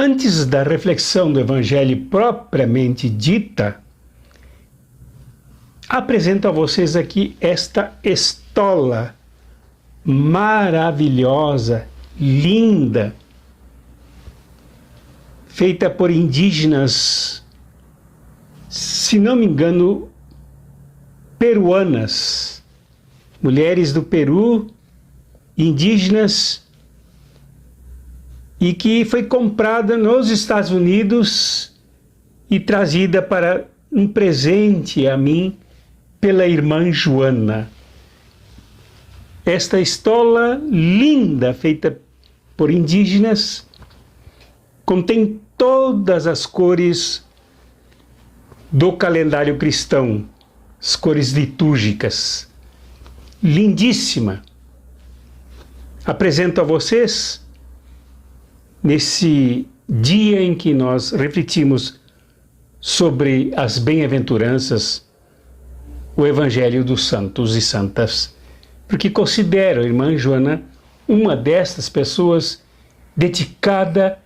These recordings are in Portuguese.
Antes da reflexão do Evangelho propriamente dita, apresento a vocês aqui esta estola maravilhosa, linda, feita por indígenas, se não me engano, peruanas, mulheres do Peru, indígenas, e que foi comprada nos Estados Unidos e trazida para um presente a mim pela irmã Joana. Esta estola linda, feita por indígenas, contém todas as cores do calendário cristão, as cores litúrgicas. Lindíssima. Apresento a vocês, nesse dia em que nós refletimos sobre as bem-aventuranças, o Evangelho dos Santos e Santas, porque considero a irmã Joana uma destas pessoas dedicada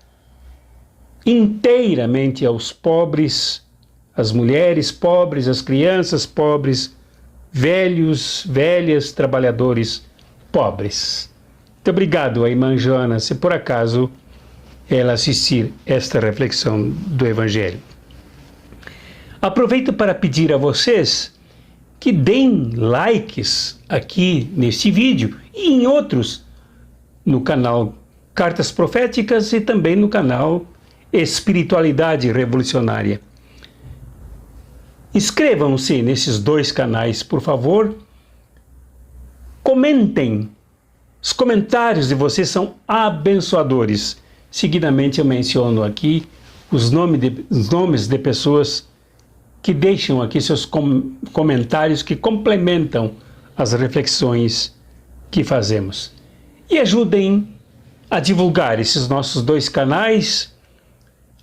inteiramente aos pobres, às mulheres pobres, às crianças pobres, velhos, velhas, trabalhadores pobres. Muito obrigado, irmã Joana, se por acaso ela assistir esta reflexão do Evangelho. Aproveito para pedir a vocês que deem likes aqui neste vídeo e em outros, no canal Cartas Proféticas e também no canal Espiritualidade Revolucionária. Inscrevam-se nesses dois canais, por favor. Comentem. Os comentários de vocês são abençoadores. Seguidamente eu menciono aqui os nomes de pessoas que deixam aqui seus comentários que complementam as reflexões que fazemos. E ajudem a divulgar esses nossos dois canais,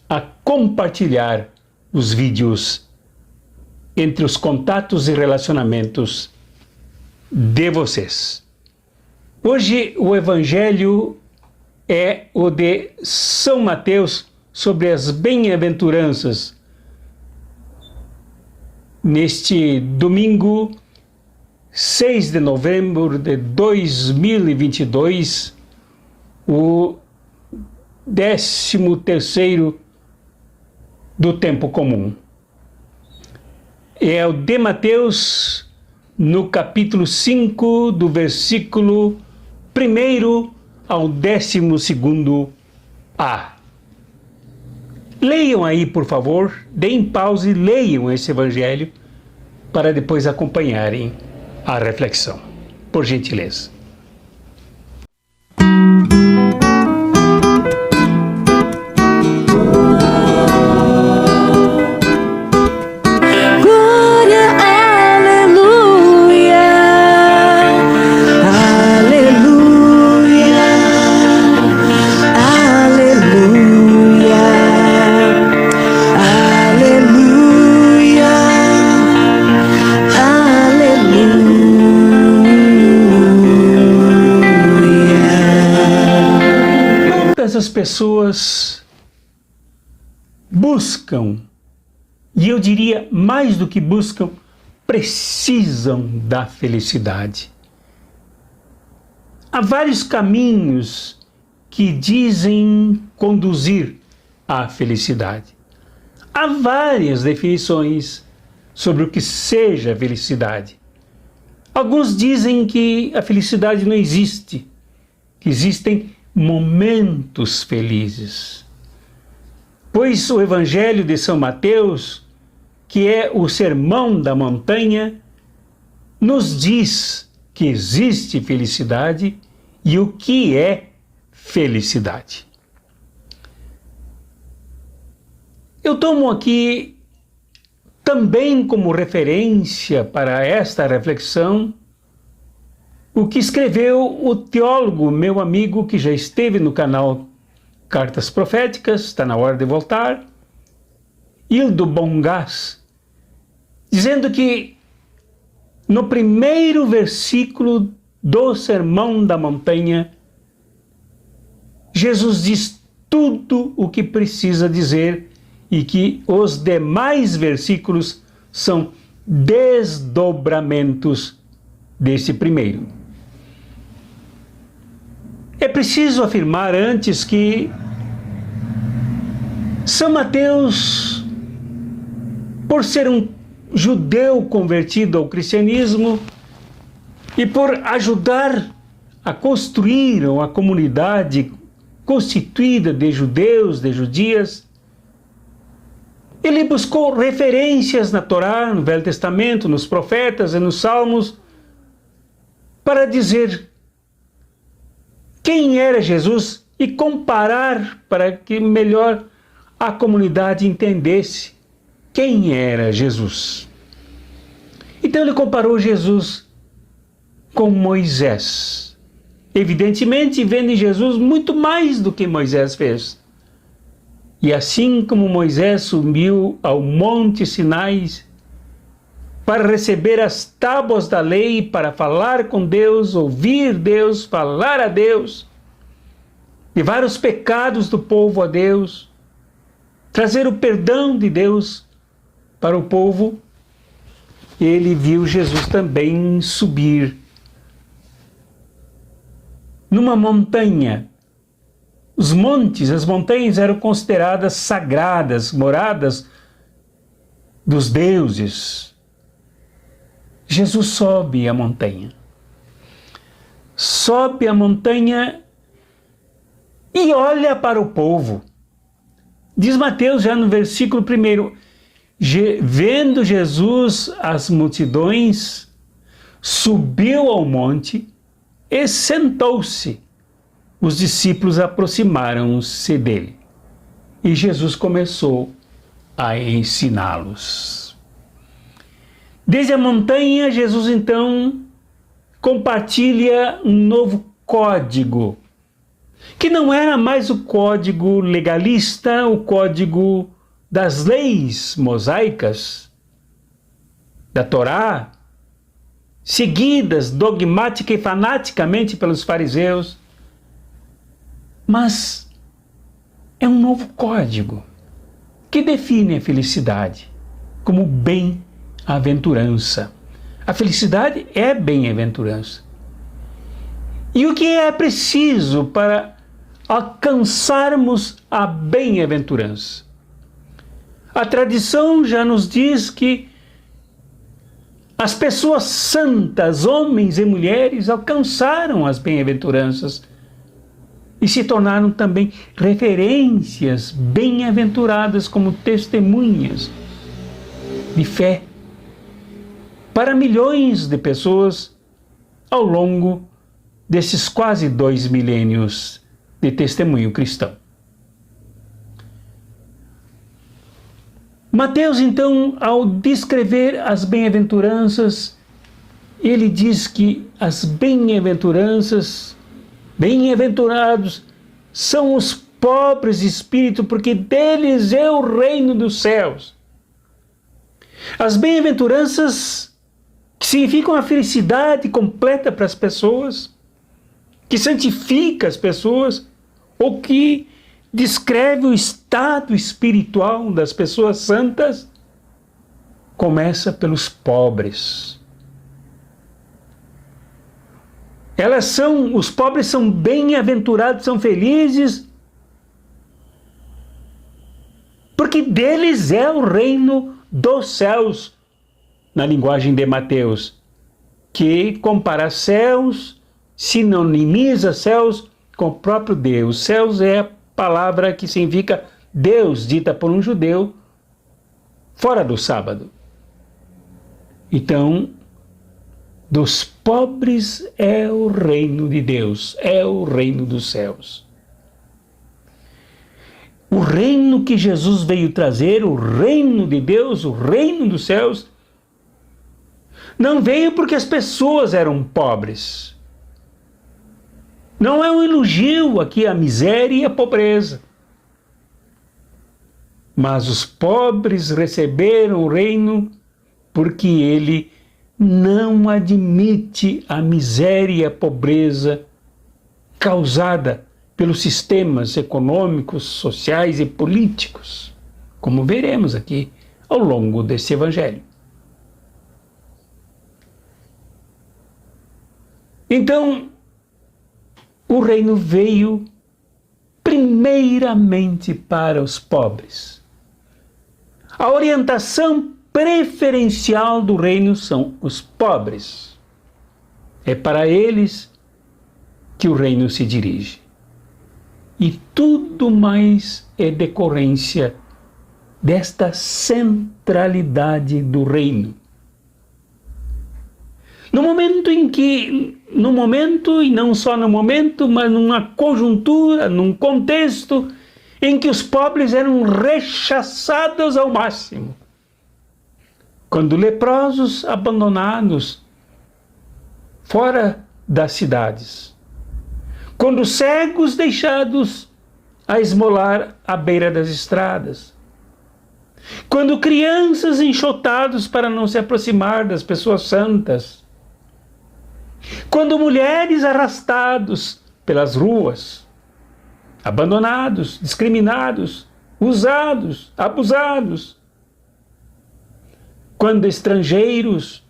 a compartilhar os vídeos entre os contatos e relacionamentos de vocês. Hoje o Evangelho é o de São Mateus sobre as bem-aventuranças. Neste domingo, 6 de novembro de 2022, o 13º do tempo comum. É o de Mateus, no capítulo 5, do versículo 1º ao 12a. Leiam aí, por favor, deem pausa e leiam esse Evangelho para depois acompanharem a reflexão. Por gentileza. As pessoas buscam, e eu diria mais do que buscam, precisam da felicidade. Há vários caminhos que dizem conduzir à felicidade. Há várias definições sobre o que seja felicidade. Alguns dizem que a felicidade não existe, que existem momentos felizes. Pois o Evangelho de São Mateus, que é o Sermão da Montanha, nos diz que existe felicidade e o que é felicidade. Eu tomo aqui também como referência para esta reflexão o que escreveu o teólogo, meu amigo, que já esteve no canal Cartas Proféticas, está na hora de voltar, Hildo Bongás, dizendo que no primeiro versículo do Sermão da Montanha, Jesus diz tudo o que precisa dizer e que os demais versículos são desdobramentos desse primeiro. É preciso afirmar antes que São Mateus, por ser um judeu convertido ao cristianismo e por ajudar a construir uma comunidade constituída de judeus, de judias, ele buscou referências na Torá, no Velho Testamento, nos profetas e nos Salmos, para dizer quem era Jesus e comparar para que melhor a comunidade entendesse quem era Jesus. Então ele comparou Jesus com Moisés, evidentemente vendo em Jesus muito mais do que Moisés fez. E assim como Moisés subiu ao Monte Sinai para receber as tábuas da lei, para falar com Deus, ouvir Deus, falar a Deus, levar os pecados do povo a Deus, trazer o perdão de Deus para o povo, ele viu Jesus também subir numa montanha. Os montes, as montanhas eram consideradas sagradas, moradas dos deuses. Jesus sobe a montanha. Sobe a montanha e olha para o povo. Diz Mateus já no versículo 1, vendo Jesus as multidões, subiu ao monte e sentou-se. Os discípulos aproximaram-se dele e Jesus começou a ensiná-los. Desde a montanha, Jesus então compartilha um novo código, que não era mais o código legalista, o código das leis mosaicas, da Torá, seguidas dogmática e fanaticamente pelos fariseus, mas é um novo código que define a felicidade como bem-aventurança. A felicidade é bem-aventurança. E o que é preciso para alcançarmos a bem-aventurança? A tradição já nos diz que as pessoas santas, homens e mulheres, alcançaram as bem-aventuranças e se tornaram também referências bem-aventuradas como testemunhas de fé para milhões de pessoas ao longo desses quase 2 milênios de testemunho cristão. Mateus, então, ao descrever as bem-aventuranças, ele diz que as bem-aventuranças, bem-aventurados são os pobres de espírito, porque deles é o reino dos céus. As bem-aventuranças que significam a felicidade completa para as pessoas, que santifica as pessoas, ou que descreve o estado espiritual das pessoas santas, começa pelos pobres. Os pobres são bem-aventurados, são felizes, porque deles é o reino dos céus, na linguagem de Mateus, que compara céus, sinonimiza céus com o próprio Deus. Céus é a palavra que significa Deus, dita por um judeu fora do sábado. Então, dos pobres é o reino de Deus, é o reino dos céus. O reino que Jesus veio trazer, o reino de Deus, o reino dos céus, não veio porque as pessoas eram pobres. Não é um elogio aqui à miséria e à pobreza. Mas os pobres receberam o reino porque ele não admite a miséria e a pobreza causada pelos sistemas econômicos, sociais e políticos, como veremos aqui ao longo desse evangelho. Então, o reino veio primeiramente para os pobres. A orientação preferencial do reino são os pobres. É para eles que o reino se dirige. E tudo mais é decorrência desta centralidade do reino. No momento e não só no momento, mas numa conjuntura, num contexto em que os pobres eram rechaçados ao máximo. Quando leprosos abandonados fora das cidades. Quando cegos deixados a esmolar à beira das estradas. Quando crianças enxotadas para não se aproximar das pessoas santas. Quando mulheres arrastados pelas ruas, abandonados, discriminados, usados, abusados. Quando estrangeiros,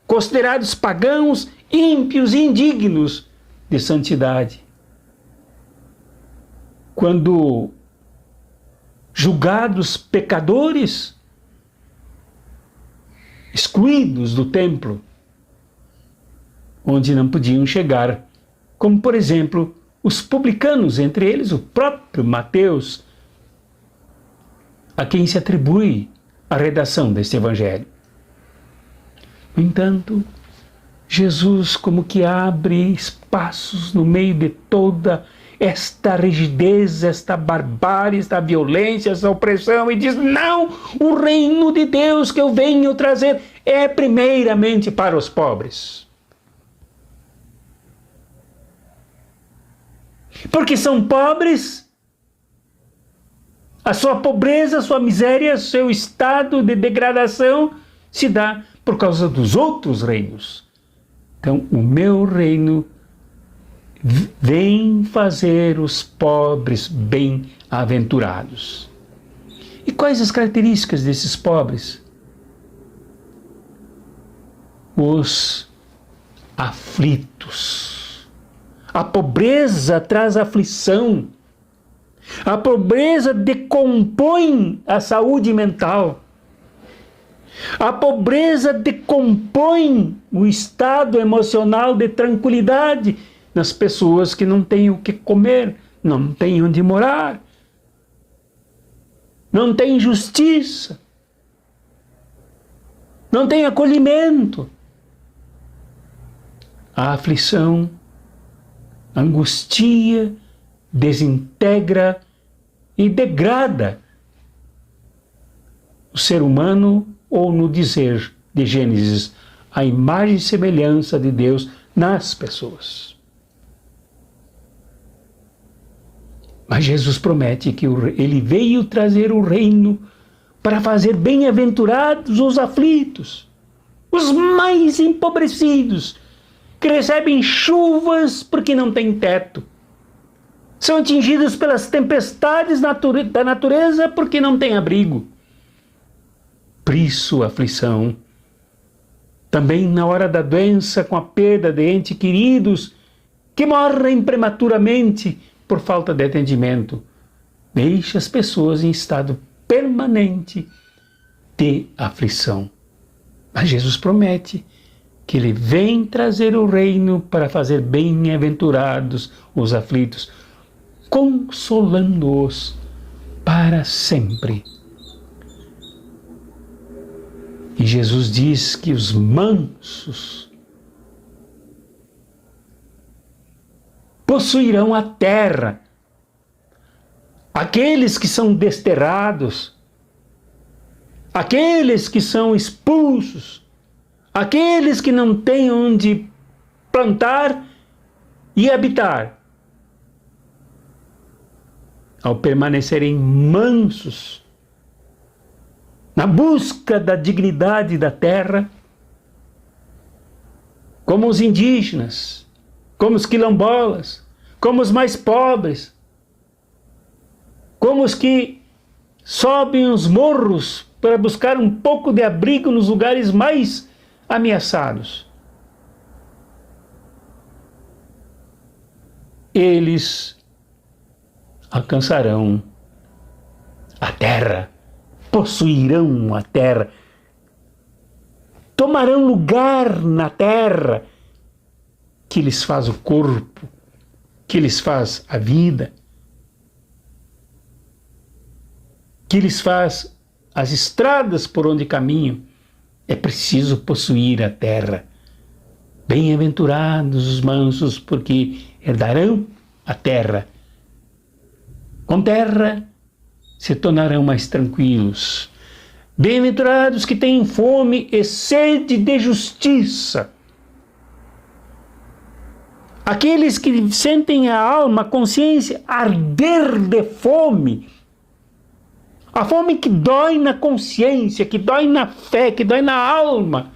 considerados pagãos, ímpios e indignos de santidade. Quando julgados pecadores, excluídos do templo, onde não podiam chegar, como por exemplo os publicanos, entre eles o próprio Mateus, a quem se atribui a redação deste evangelho. No entanto, Jesus como que abre espaços no meio de toda esta rigidez, esta barbárie, esta violência, esta opressão, e diz: não, o reino de Deus que eu venho trazer é primeiramente para os pobres. Porque são pobres, a sua pobreza, a sua miséria, seu estado de degradação se dá por causa dos outros reinos. Então, o meu reino vem fazer os pobres bem-aventurados. E quais as características desses pobres? Os aflitos. A pobreza traz aflição. A pobreza decompõe a saúde mental. A pobreza decompõe o estado emocional de tranquilidade nas pessoas que não têm o que comer, não têm onde morar, não têm justiça, não têm acolhimento. A aflição angustia, desintegra e degrada o ser humano, ou no dizer de Gênesis, a imagem e semelhança de Deus nas pessoas. Mas Jesus promete que ele veio trazer o reino para fazer bem-aventurados os aflitos, os mais empobrecidos, que recebem chuvas porque não têm teto. São atingidos pelas tempestades da natureza porque não têm abrigo. Por isso, a aflição. Também na hora da doença, com a perda de entes queridos que morrem prematuramente por falta de atendimento, deixa as pessoas em estado permanente de aflição. Mas Jesus promete que ele vem trazer o reino para fazer bem-aventurados os aflitos, consolando-os para sempre. E Jesus diz que os mansos possuirão a terra. Aqueles que são desterrados, aqueles que são expulsos, aqueles que não têm onde plantar e habitar, ao permanecerem mansos, na busca da dignidade da terra, como os indígenas, como os quilombolas, como os mais pobres, como os que sobem os morros para buscar um pouco de abrigo nos lugares mais ameaçados. Eles alcançarão a terra, possuirão a terra, tomarão lugar na terra que lhes faz o corpo, que lhes faz a vida, que lhes faz as estradas por onde caminham. É preciso possuir a terra. Bem-aventurados os mansos, porque herdarão a terra. Com terra se tornarão mais tranquilos. Bem-aventurados que têm fome e sede de justiça. Aqueles que sentem a alma, a consciência arder de fome. A fome que dói na consciência, que dói na fé, que dói na alma.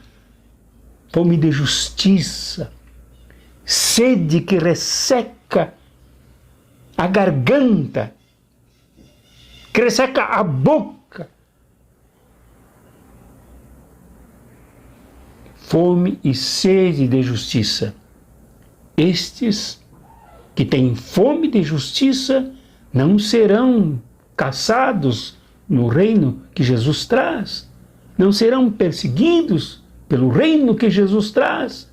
Fome de justiça. Sede que resseca a garganta, que resseca a boca. Fome e sede de justiça. Estes que têm fome de justiça não serão caçados no reino que Jesus traz, não serão perseguidos pelo reino que Jesus traz,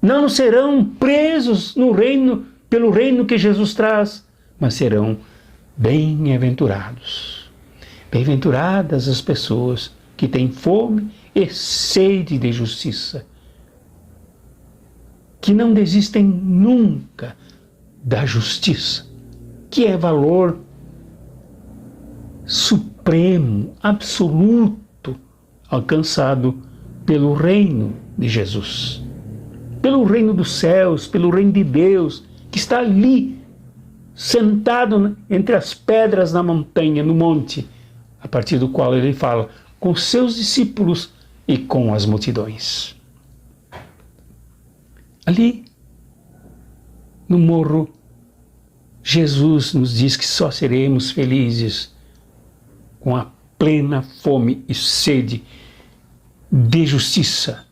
não serão presos no reino, pelo reino que Jesus traz, mas serão bem-aventurados. Bem-aventuradas as pessoas que têm fome e sede de justiça, que não desistem nunca da justiça, que é valor supremo, absoluto, alcançado pelo reino de Jesus, pelo reino dos céus, pelo reino de Deus, que está ali, sentado entre as pedras na montanha, no monte, a partir do qual ele fala com seus discípulos e com as multidões. Ali, no morro, Jesus nos diz que só seremos felizes com a plena fome e sede de justiça.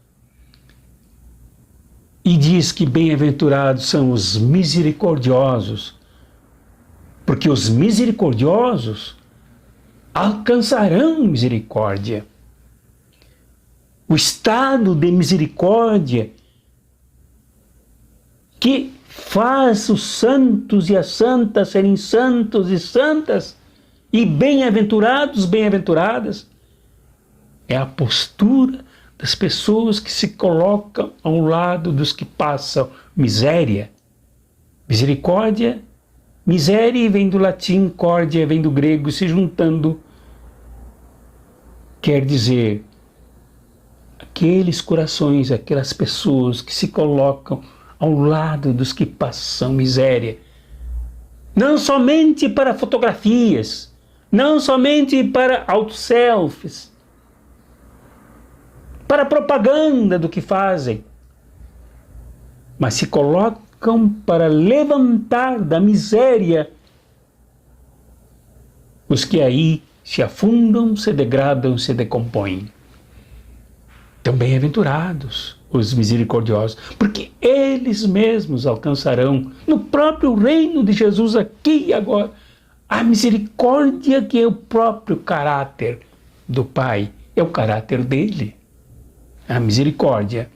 E diz que bem-aventurados são os misericordiosos, porque os misericordiosos alcançarão misericórdia. O estado de misericórdia que faz os santos e as santas serem santos e santas e bem-aventurados, bem-aventuradas, é a postura das pessoas que se colocam ao lado dos que passam miséria. Misericórdia, miséria vem do latim, córdia vem do grego, se juntando, quer dizer, aqueles corações, aquelas pessoas que se colocam ao lado dos que passam miséria. Não somente para fotografias, não somente para auto-selfies, para propaganda do que fazem, mas se colocam para levantar da miséria os que aí se afundam, se degradam, se decompõem. Então, bem-aventurados os misericordiosos, porque eles mesmos alcançarão no próprio reino de Jesus aqui e agora a misericórdia, que é o próprio caráter do Pai, é o caráter dele, a misericórdia.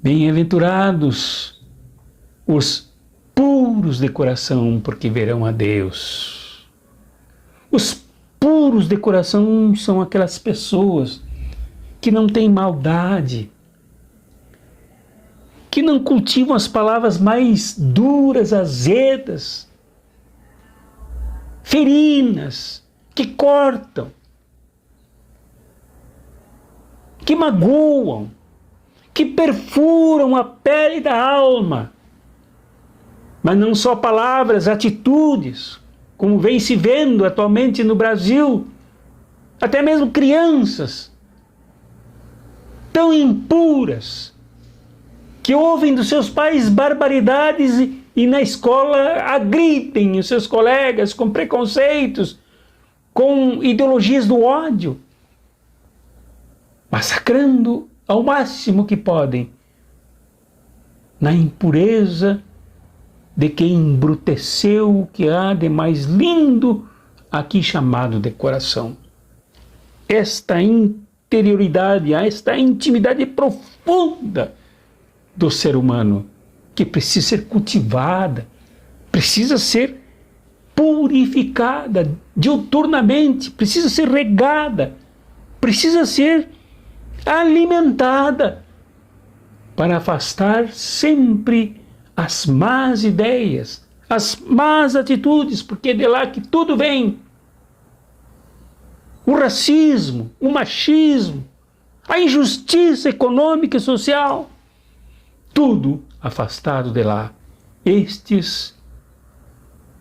Bem-aventurados os puros de coração, porque verão a Deus. Os puros de coração são aquelas pessoas que não têm maldade, que não cultivam as palavras mais duras, azedas, ferinas, que cortam, que magoam, que perfuram a pele da alma. Mas não só palavras, atitudes, como vem se vendo atualmente no Brasil, até mesmo crianças tão impuras, que ouvem dos seus pais barbaridades e na escola agridem os seus colegas com preconceitos, com ideologias do ódio, massacrando ao máximo que podem, na impureza de quem embruteceu o que há de mais lindo aqui chamado de coração. Esta interioridade, esta intimidade profunda do ser humano, que precisa ser cultivada, precisa ser purificada diuturnamente, precisa ser regada, precisa ser alimentada, para afastar sempre as más ideias, as más atitudes, porque é de lá que tudo vem. O racismo, o machismo, a injustiça econômica e social, tudo afastado de lá. Estes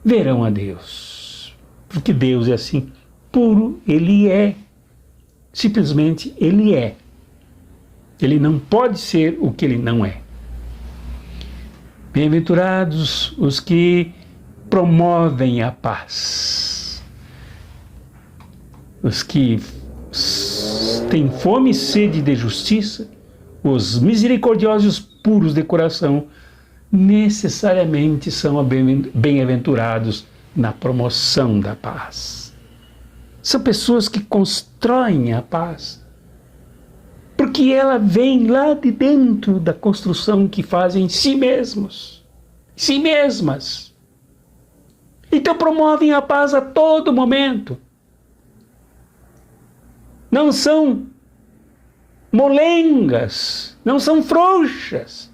verão a Deus, porque Deus é assim, puro, Ele é, simplesmente Ele é. Ele não pode ser o que Ele não é. Bem-aventurados os que promovem a paz, os que têm fome e sede de justiça, os misericordiosos puros de coração, necessariamente são bem-aventurados na promoção da paz. São pessoas que constroem a paz, porque ela vem lá de dentro da construção que fazem em si mesmos, si mesmas. Então promovem a paz a todo momento. Não são molengas, não são frouxas,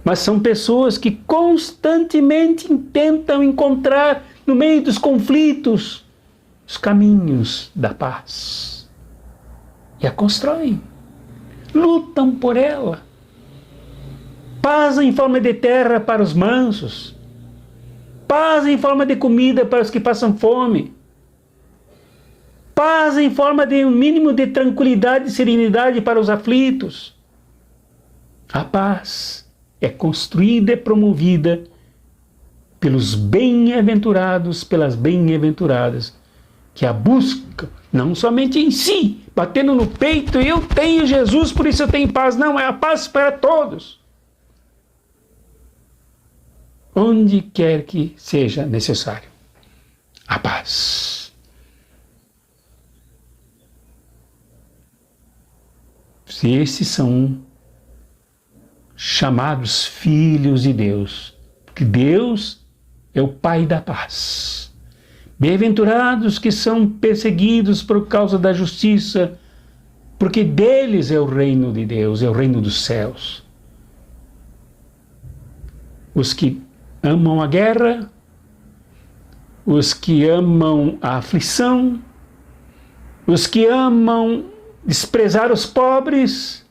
mas são pessoas que constantemente tentam encontrar no meio dos conflitos os caminhos da paz e a constroem. Lutam por ela. Paz em forma de terra para os mansos. Paz em forma de comida para os que passam fome. Paz em forma de um mínimo de tranquilidade e serenidade para os aflitos. A paz é construída e promovida pelos bem-aventurados, pelas bem-aventuradas, que a buscam não somente em si, batendo no peito, eu tenho Jesus, por isso eu tenho paz. Não, é a paz para todos. Onde quer que seja necessário. A paz. Se esses são chamados filhos de Deus, porque Deus é o Pai da paz. Bem-aventurados que são perseguidos por causa da justiça, porque deles é o reino de Deus, é o reino dos céus. Os que amam a guerra, os que amam a aflição, os que amam desprezar os pobres,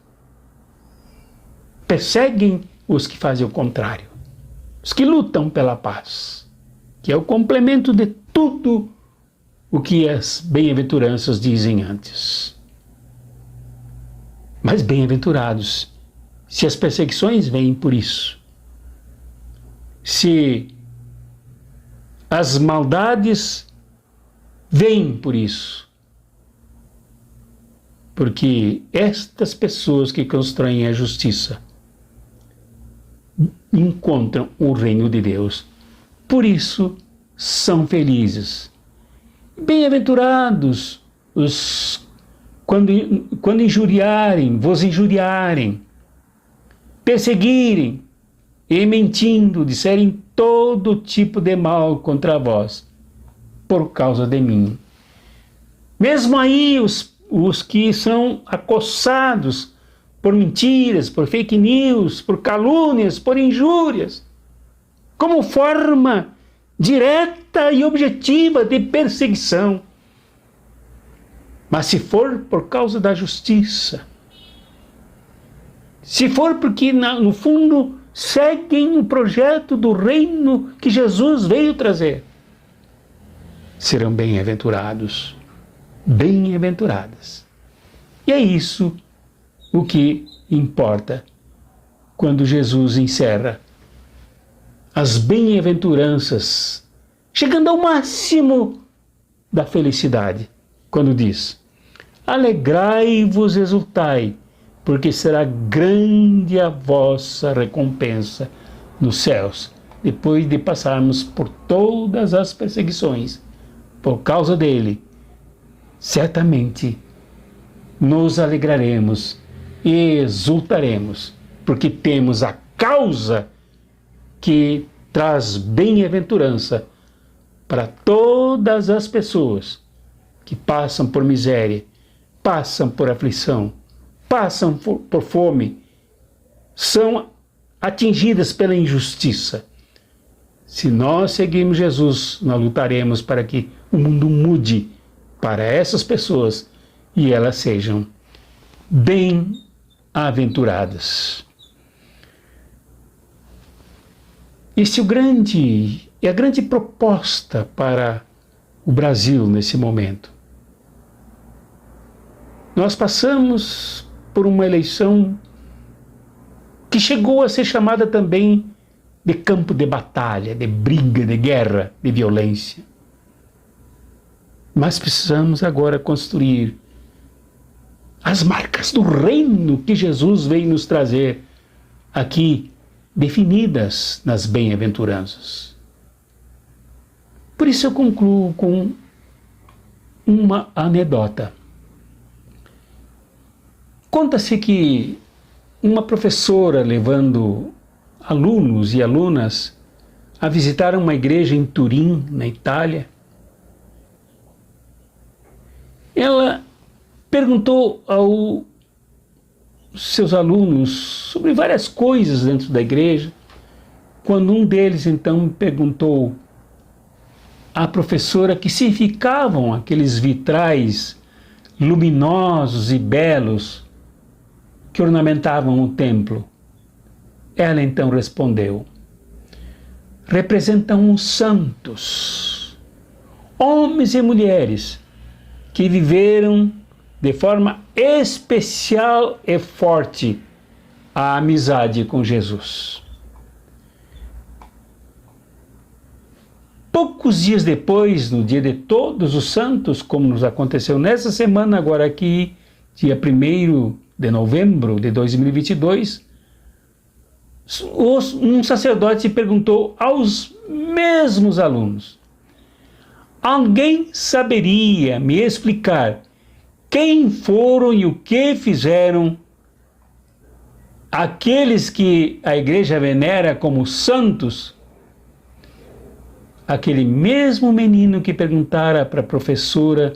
perseguem os que fazem o contrário, os que lutam pela paz, que é o complemento de tudo o que as bem-aventuranças dizem antes. Mas bem-aventurados, se as perseguições vêm por isso, se as maldades vêm por isso, porque estas pessoas que constroem a justiça encontram o reino de Deus. Por isso são felizes. Bem-aventurados os quando injuriarem, vos injuriarem, perseguirem e mentindo, disserem todo tipo de mal contra vós, por causa de mim. Mesmo aí os que são acossados por mentiras, por fake news, por calúnias, por injúrias, como forma direta e objetiva de perseguição. Mas se for por causa da justiça, se for porque no fundo seguem o projeto do reino que Jesus veio trazer, serão bem-aventurados, bem-aventuradas. E é isso o que importa quando Jesus encerra as bem-aventuranças, chegando ao máximo da felicidade, quando diz: alegrai-vos, exultai, porque será grande a vossa recompensa nos céus. Depois de passarmos por todas as perseguições, por causa dele, certamente nos alegraremos e exultaremos, porque temos a causa que traz bem-aventurança para todas as pessoas que passam por miséria, passam por aflição, passam por fome, são atingidas pela injustiça. Se nós seguirmos Jesus, nós lutaremos para que o mundo mude para essas pessoas e elas sejam bem-aventuradas. Este é a grande proposta para o Brasil nesse momento. Nós passamos por uma eleição que chegou a ser chamada também de campo de batalha, de briga, de guerra, de violência. Mas precisamos agora construir as marcas do reino que Jesus veio nos trazer aqui, definidas nas bem-aventuranças. Por isso eu concluo com uma anedota. Conta-se que uma professora levando alunos e alunas a visitar uma igreja em Turim, na Itália, ela perguntou aos seus alunos sobre várias coisas dentro da igreja, quando um deles então perguntou à professora que significavam aqueles vitrais luminosos e belos que ornamentavam o templo. Ela então respondeu: representam os santos, homens e mulheres que viveram de forma especial e forte a amizade com Jesus. Poucos dias depois, no dia de Todos os Santos, como nos aconteceu nessa semana, agora aqui, dia 1º de novembro de 2022, um sacerdote perguntou aos mesmos alunos: alguém saberia me explicar quem foram e o que fizeram aqueles que a igreja venera como santos? Aquele mesmo menino que perguntara para a professora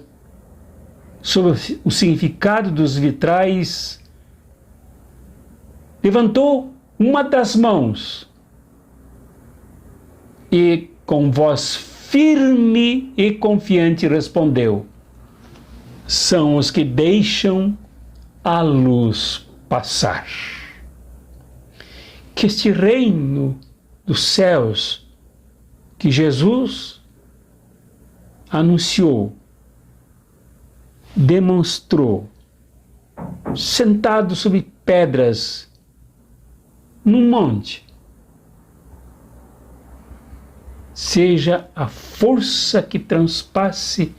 sobre o significado dos vitrais levantou uma das mãos e, com voz firme e confiante, respondeu: são os que deixam a luz passar. Que este reino dos céus que Jesus anunciou, demonstrou, sentado sobre pedras, num monte, seja a força que transpasse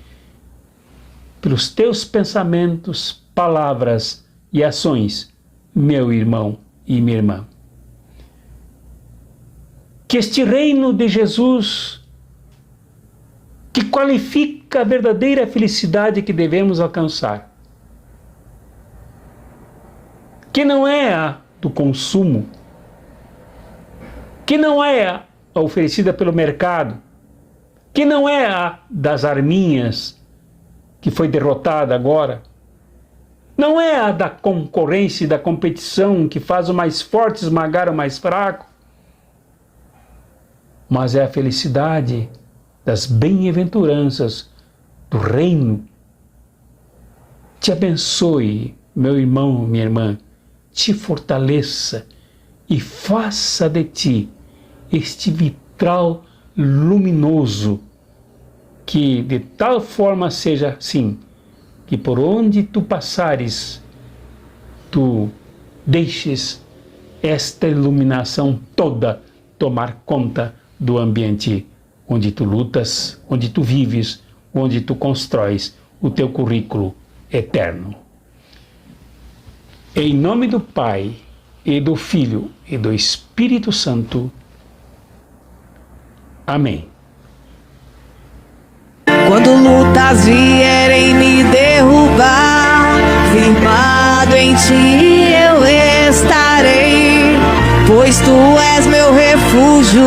pelos teus pensamentos, palavras e ações, meu irmão e minha irmã. Que este reino de Jesus, que qualifica a verdadeira felicidade que devemos alcançar, que não é a do consumo, que não é a oferecida pelo mercado, que não é a das arminhas, que foi derrotada agora, não é a da concorrência e da competição que faz o mais forte esmagar o mais fraco, mas é a felicidade das bem-aventuranças do reino. Te abençoe, meu irmão, minha irmã, te fortaleça e faça de ti este vitral luminoso, que de tal forma seja assim, que por onde tu passares, tu deixes esta iluminação toda tomar conta do ambiente onde tu lutas, onde tu vives, onde tu constróis o teu currículo eterno. Em nome do Pai, e do Filho, e do Espírito Santo. Amém. Quando lutas vierem me derrubar, firmado em ti eu estarei, pois tu és meu refúgio,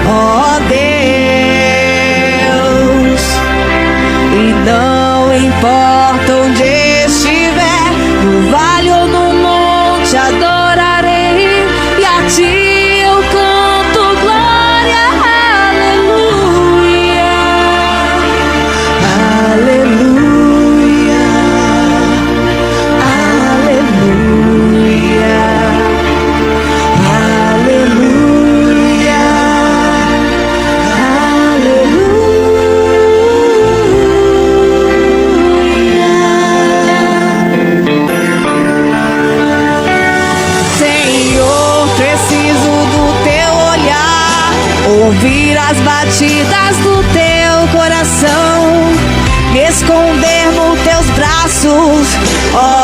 ó Deus. E não importa onde estiver, no vale ou no monte, adorarei, e a ti eu canto glória, aleluia, aleluia, aleluia, aleluia, Senhor, preciso do teu olhar, ouvir as batidas do teu coração, me esconder nos teus braços, ó